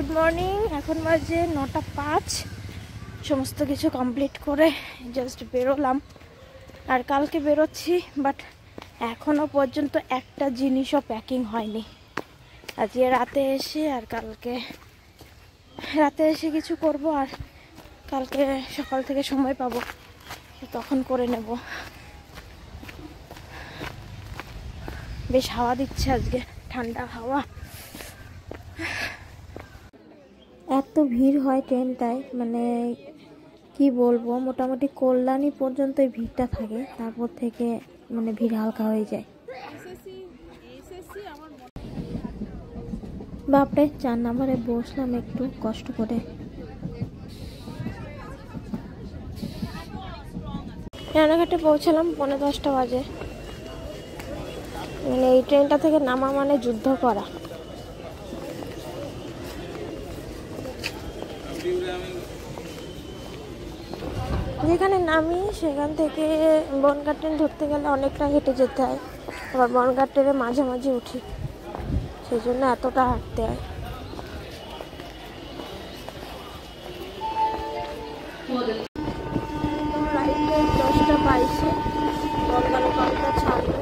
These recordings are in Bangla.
Good morning. এখন বাজে 9:05। সমস্ত কিছু কমপ্লিট করে জাস্ট বেরোলাম। আর কালকে বেরোচ্ছি, বাট এখনো পর্যন্ত একটা জিনিসও প্যাকিং হয়নি। আজকে রাতে এসে আর কালকে রাতে এসে কিছু করব, আর কালকে সকাল থেকে সময় পাবো তখন করে নেব। বেশ হাওয়া দিচ্ছে আজকে, ঠান্ডা হাওয়া। এত ভিড় হয় ট্রেনটায়, মানে কি বলবো, মোটামুটি কল্যাণী পর্যন্ত এই ভিড়টা থাকে, তারপর থেকে মানে ভিড় হালকা হয়ে যায়। বাপরে 4 নম্বরে বসলাম একটু কষ্ট করে। রানাঘাটে পৌঁছালাম 10:15 বাজে। মানে এই ট্রেনটা থেকে নামা মানে যুদ্ধ করা। যেখানে নামি সেখান থেকে বনগাঁ ট্রেন ধরতে গেলে অনেকটা হেঁটে যেতে হয়, আবার বনগাঁ ট্রেনের মাঝামাঝি উঠি, সেই জন্য এতটা হাঁটতে হয়। রাইটে 10:22 বনগাঁ লোকালটা ছাড়বে।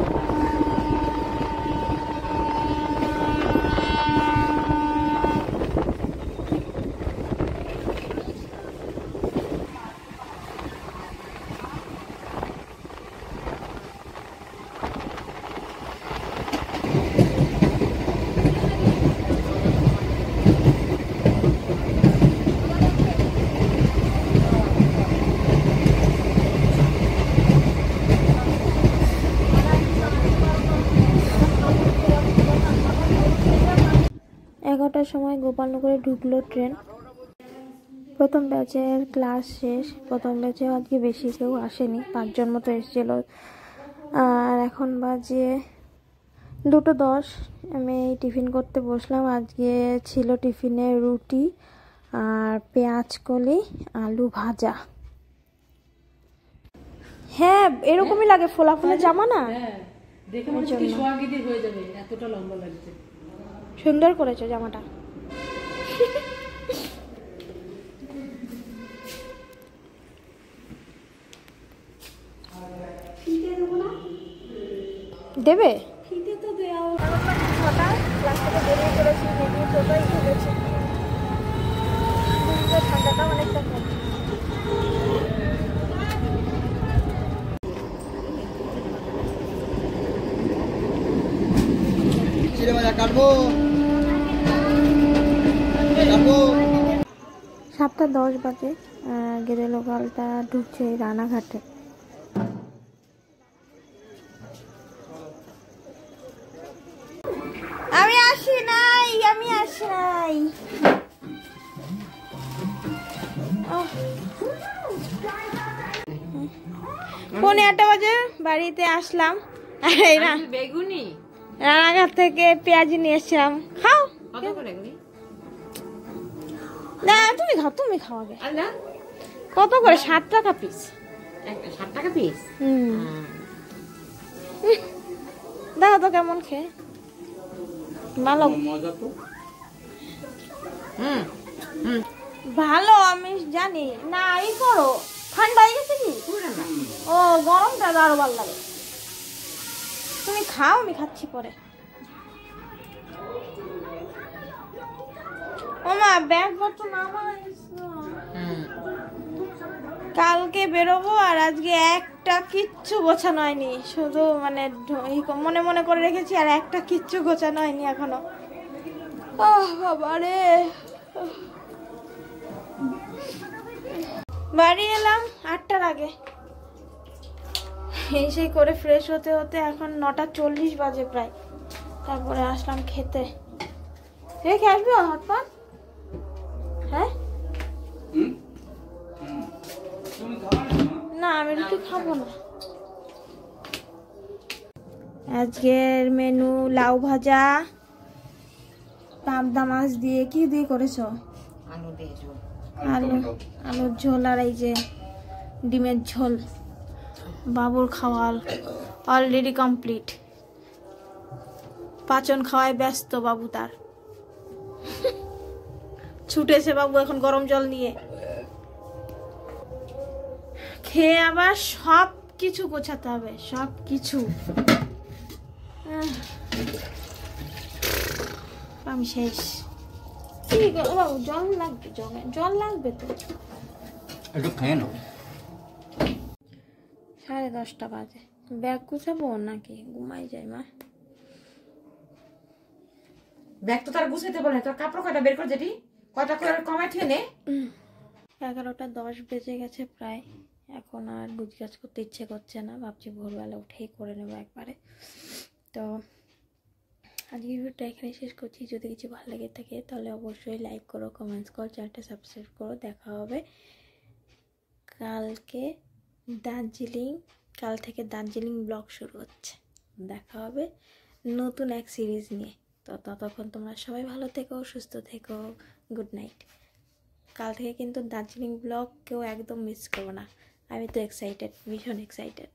সময় গোপালনগরে ঢুকলো ট্রেন। প্রথম ব্যাচের ক্লাস শেষ। প্রথম ব্যাচে আজকে বেশি কেউ আসেনি, 5 জন মতো এসেছিল। আর এখন বাজে 2:10। আমি টিফিন করতে বসলাম। আজকে ছিল টিফিনে রুটি আর পেঁয়াজ কলি আলু ভাজা। হ্যাঁ, এরকমই লাগে, ফোলা ফোলা জামা না, সুন্দর করেছো জামাটা। দেবে ঠান্ডাটা অনেকটা কম। কাটবো 7:10 বাজে। গেদে লোকালটা ঢুকছে রানাঘাটে। আমি আসি নাই। 8:15 বাজে বাড়িতে আসলাম। বেগুনি রানাঘাট থেকে পেঁয়াজি নিয়ে এসছিলাম। খাও না, তুমি খাও আগে। কত করে? 7 টাকা পিস। 7 টাকা পিস? দেখো তো কেমন খেয়ে। ভালো ভালো, আমি জানি না। এই করো, ঠান্ডা হয়ে গেছে কি? ও, গরমটা আরো ভালো লাগে। তুমি খাও, আমি খাচ্ছি পরে। ওমা, ব্যাগ পত্র নামা। কালকে বেরোবো, আর আজকে একটা কিচ্ছু গোছানো হয়নি। শুধু মানে মনে মনে করে রেখেছি, আর একটা কিচ্ছু গোছানো হয়নি এখনো। বাবা রে, বাড়ি এলাম 8টার আগে। এই সেই করে ফ্রেশ হতে হতে এখন 9:40 বাজে প্রায়। তারপরে আসলাম খেতে। রেখে আসবো হটপট? হ্যাঁ না, আমি রুটি খাবো না। আজকের মেনু লাউ ভাজা, পাবদা মাছ দিয়ে। কি দিয়ে করেছো? আলুর ঝোল, আর এই যে ডিমের ঝোল। বাবুর খাওয়া অলরেডি কমপ্লিট। পাচন খাওয়ায় ব্যস্ত বাবু তার। ছুটেছে বাবু এখন গরম জল নিয়ে, খেয়ে আবার সব কিছু গোছাতে হবে, সব কিছু। আমি শেষ। বাবু জল লাগবে, জল লাগবে তো। একটু খেয়ে নাও। 10:30 বাজে, ব্যাগ গুছাবো নাকি ঘুমাই যাই মা? ব্যাগ তো তার গুছাইতে বলে, তোর কাপড় কয়টা বের কর, যেটি কয়টা করে কমায় থুয়ে নে। 11:10 বেজে গেছে প্রায়। এখন আর গুছগাছ করতে ইচ্ছে করছে না, ভাবছি ভোরবেলা উঠেই করে নেবো একবারে। তো আজকে ভিডিওটা এখানে শেষ করছি। যদি কিছু ভালো লেগে থাকে তাহলে অবশ্যই লাইক করো, কমেন্টস করো, চ্যানেলটা সাবস্ক্রাইব করো। দেখা হবে কালকে দার্জিলিং, কাল থেকে দার্জিলিং ব্লগ শুরু হচ্ছে। দেখা হবে নতুন এক সিরিজ নিয়ে। তো ততক্ষণ তোমরা সবাই ভালো থেকো, সুস্থ থেকো। Good night. কাল থেকে কিন্তু দার্জিলিং ব্লগ কেউ একদম মিস করো না। আমি তো এক্সাইটেড, ভীষণ এক্সাইটেড।